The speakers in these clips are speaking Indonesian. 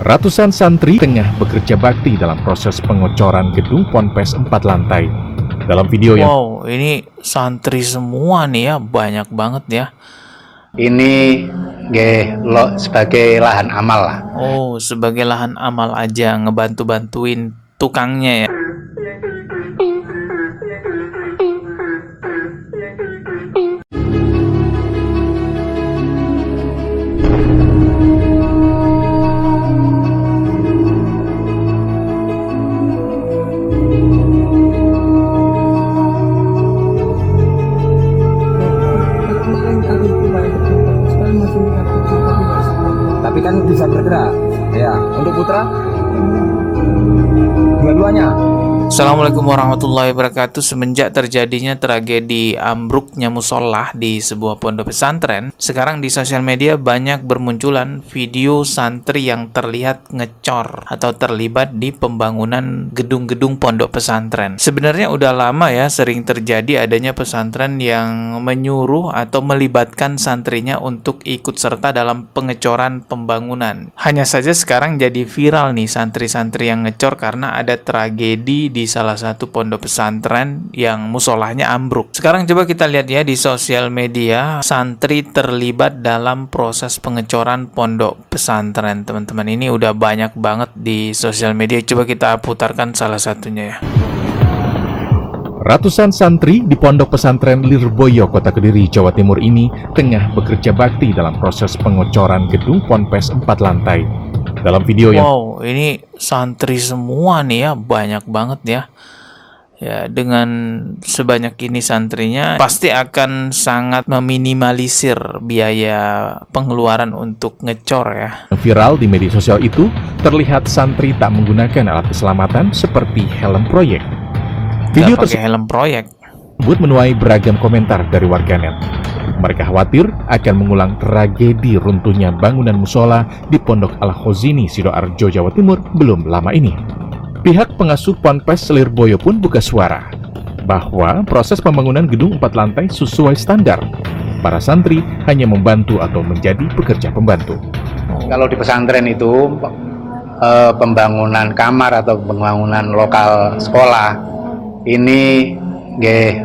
Ratusan santri tengah bekerja bakti dalam proses pengocoran gedung Ponpes 4 lantai. Dalam video yang Wow, ini santri semua nih ya, banyak banget ya. Ini lo sebagai lahan amal lah. Oh, sebagai lahan amal aja ngebantu-bantuin tukangnya ya. Tapi kan bisa bergerak ya. Untuk putra dua-duanya. Assalamualaikum warahmatullahi wabarakatuh. Semenjak terjadinya tragedi ambruknya musola di sebuah pondok pesantren, sekarang di sosial media banyak bermunculan video santri yang terlihat ngecor atau terlibat di pembangunan gedung-gedung pondok pesantren. Sebenarnya udah lama ya sering terjadi adanya pesantren yang menyuruh atau melibatkan santrinya untuk ikut serta dalam pengecoran pembangunan. Hanya saja sekarang jadi viral nih santri-santri yang ngecor karena ada tragedi di salah satu pondok pesantren yang musolahnya ambruk. Sekarang coba kita lihat ya di sosial media, santri terlibat dalam proses pengecoran pondok pesantren. Teman-teman, ini udah banyak banget di sosial media. Coba kita putarkan salah satunya ya. ratusan santri di pondok pesantren Lirboyo, Kota Kediri, Jawa Timur ini tengah bekerja bakti dalam proses pengocoran gedung Ponpes 4 lantai. Dalam video yang Wow, ini santri semua nih ya, banyak banget ya. Ya, dengan sebanyak ini santrinya pasti akan sangat meminimalisir biaya pengeluaran untuk ngecor ya. viral di media sosial itu, terlihat santri tak menggunakan alat keselamatan seperti helm proyek. Video Nggak pakai helm proyek. tersebut menuai beragam komentar dari warganet. Mereka khawatir akan mengulang tragedi runtuhnya bangunan musola di Pondok Al-Khozini, Sidoarjo, Jawa Timur belum lama ini. Pihak pengasuh Ponpes Lirboyo pun buka suara bahwa proses pembangunan gedung 4 lantai sesuai standar. Para santri hanya membantu atau menjadi pekerja pembantu. Kalau di pesantren itu pembangunan kamar atau pembangunan lokal sekolah ini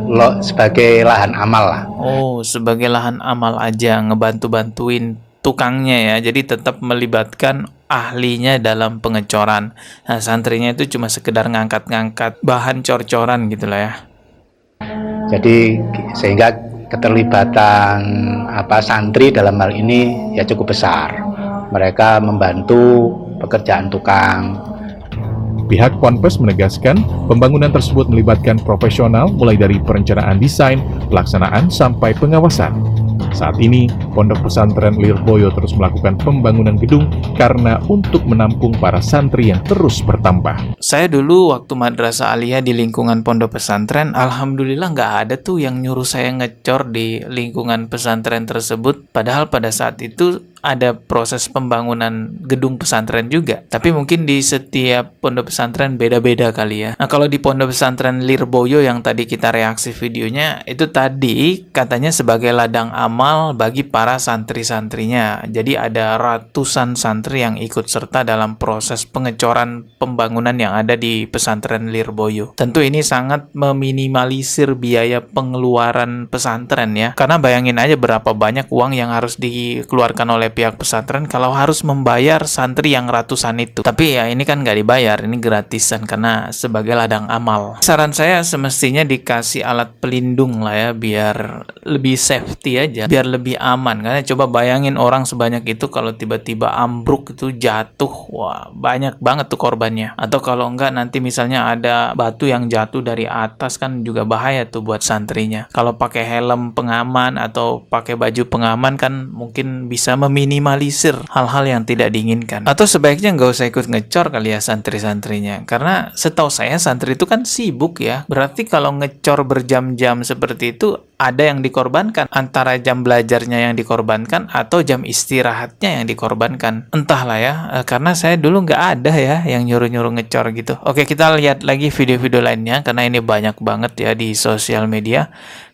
lo sebagai lahan amal lah. Oh, sebagai lahan amal aja ngebantu-bantuin tukangnya ya. Jadi tetap melibatkan ahlinya dalam pengecoran. Nah, santrinya itu cuma sekedar ngangkat-ngangkat bahan cor-coran gitu lah ya. Jadi sehingga keterlibatan santri dalam hal ini ya cukup besar. Mereka membantu pekerjaan tukang. Pihak Ponpes menegaskan pembangunan tersebut melibatkan profesional mulai dari perencanaan desain, pelaksanaan, sampai pengawasan. Saat ini, Pondok Pesantren Lirboyo terus melakukan pembangunan gedung karena untuk menampung para santri yang terus bertambah. Saya dulu waktu madrasah aliyah di lingkungan pondok pesantren, alhamdulillah nggak ada tuh yang nyuruh saya ngecor di lingkungan pesantren tersebut. Padahal pada saat itu ada proses pembangunan gedung pesantren juga. Tapi mungkin di setiap pondok pesantren beda-beda kali ya. Nah, kalau di pondok pesantren Lirboyo yang tadi kita reaksi videonya, itu tadi katanya sebagai ladang amal bagi para santri-santrinya. Jadi ada ratusan santri yang ikut serta dalam proses pengecoran pembangunan yang ada di pesantren Lirboyo. Tentu ini sangat meminimalisir biaya pengeluaran pesantren ya. Karena bayangin aja berapa banyak uang yang harus dikeluarkan oleh pihak pesantren kalau harus membayar santri yang ratusan itu. Tapi ya ini kan nggak dibayar, ini gratisan karena sebagai ladang amal. Saran saya semestinya dikasih alat pelindung lah ya, biar lebih safety aja, biar lebih aman. Karena coba bayangin orang sebanyak itu kalau tiba-tiba ambruk itu jatuh, wah banyak banget tuh korbannya. Atau kalau enggak nanti misalnya ada batu yang jatuh dari atas kan juga bahaya tuh buat santrinya. Kalau pakai helm pengaman atau pakai baju pengaman kan mungkin bisa meminimalisir hal-hal yang tidak diinginkan. Atau sebaiknya nggak usah ikut ngecor kali ya santri-santrinya. Karena setahu saya santri itu kan sibuk ya. Berarti kalau ngecor berjam-jam seperti itu ada yang dikorbankan. Antara jam belajarnya yang dikorbankan atau jam istirahatnya yang dikorbankan. Entahlah ya. Karena saya dulu nggak ada ya yang nyuruh-nyuruh ngecor gitu. Oke, kita lihat lagi video-video lainnya karena ini banyak banget ya di sosial media.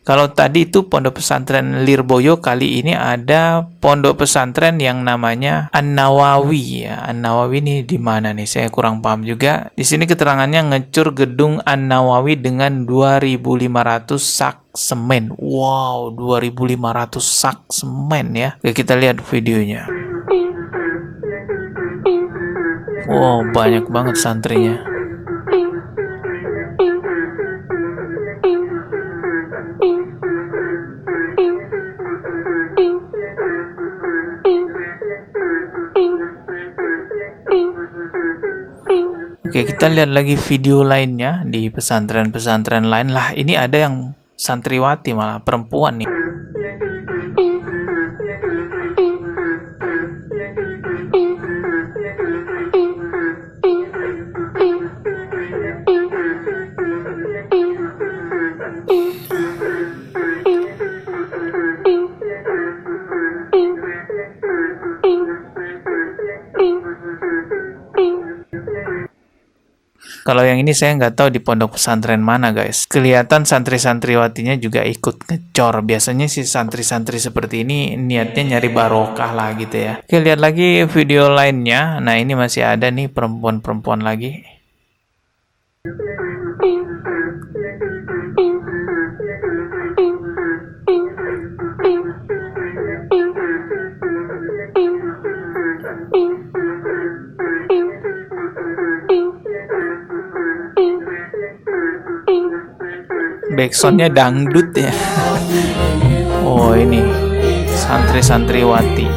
Kalau tadi itu pondok pesantren Lirboyo, kali ini ada pondok pesantren yang namanya An-Nawawi ya. An-Nawawi ini di mana nih? Saya kurang paham juga. Di sini keterangannya ngecur gedung An-Nawawi dengan 2.500 sak semen. Wow, 2.500 sak semen ya. Oke, kita lihat videonya. Wow, banyak banget santrinya. Oke, kita lihat lagi video lainnya di pesantren-pesantren lain lah. Ini ada yang santriwati malah perempuan nih. Kalau yang ini saya nggak tahu di pondok pesantren mana guys. Kelihatan santri-santriwatinya juga ikut ngecor. Biasanya si santri-santri seperti ini niatnya nyari barokah lah gitu ya. Oke, lihat lagi video lainnya. Nah, ini masih ada nih perempuan-perempuan lagi. Backsoundnya dangdut ya. Oh, ini santri-santriwati.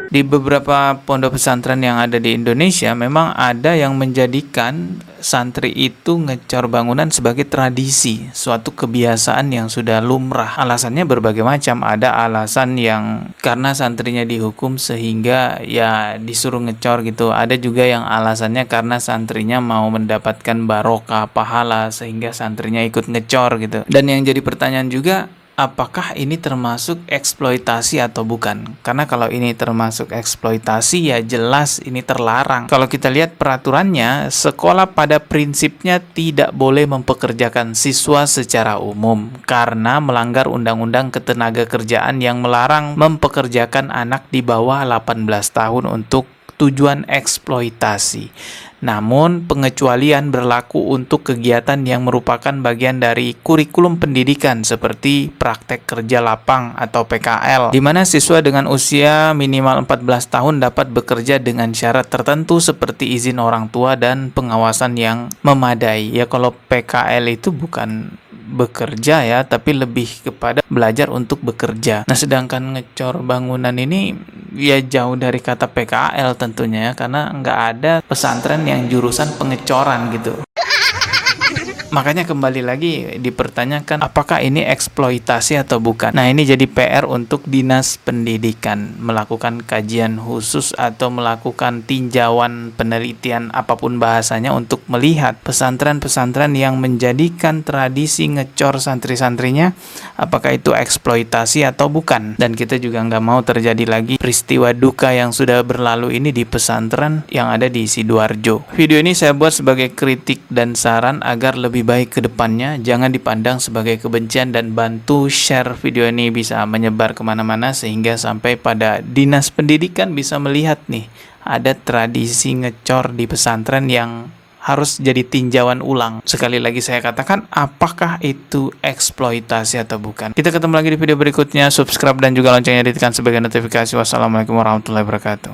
Di beberapa pondok pesantren yang ada di Indonesia, memang ada yang menjadikan santri itu ngecor bangunan sebagai tradisi, suatu kebiasaan yang sudah lumrah. Alasannya berbagai macam. Ada alasan yang karena santrinya dihukum sehingga ya disuruh ngecor gitu. Ada juga yang alasannya karena santrinya mau mendapatkan barokah pahala sehingga santrinya ikut ngecor gitu. Dan yang jadi pertanyaan juga, apakah ini termasuk eksploitasi atau bukan? Karena kalau ini termasuk eksploitasi ya jelas ini terlarang. Kalau kita lihat peraturannya, sekolah pada prinsipnya tidak boleh mempekerjakan siswa secara umum karena melanggar Undang-Undang Ketenagakerjaan yang melarang mempekerjakan anak di bawah 18 tahun untuk tujuan eksploitasi. Namun, pengecualian berlaku untuk kegiatan yang merupakan bagian dari kurikulum pendidikan seperti praktek kerja lapang atau PKL, di mana siswa dengan usia minimal 14 tahun dapat bekerja dengan syarat tertentu seperti izin orang tua dan pengawasan yang memadai. Ya, kalau PKL itu bukan bekerja ya, tapi lebih kepada belajar untuk bekerja. Nah, sedangkan ngecor bangunan ini ya jauh dari kata PKL tentunya ya, karena nggak ada pesantren yang jurusan pengecoran gitu. Makanya kembali lagi dipertanyakan apakah ini eksploitasi atau bukan. Nah, ini jadi PR untuk Dinas Pendidikan melakukan kajian khusus atau melakukan tinjauan penelitian apapun bahasanya untuk melihat pesantren-pesantren yang menjadikan tradisi ngecor santri-santrinya apakah itu eksploitasi atau bukan. Dan kita juga nggak mau terjadi lagi peristiwa duka yang sudah berlalu ini di pesantren yang ada di Sidoarjo. Video ini saya buat sebagai kritik dan saran agar lebih baik ke depannya, jangan dipandang sebagai kebencian dan bantu share video ini bisa menyebar kemana-mana sehingga sampai pada Dinas Pendidikan bisa melihat nih ada tradisi ngecor di pesantren yang harus jadi tinjauan ulang. Sekali lagi saya katakan, apakah itu eksploitasi atau bukan? Kita ketemu lagi di video berikutnya. Subscribe dan juga loncengnya ditekan sebagai notifikasi. Wassalamualaikum warahmatullahi wabarakatuh.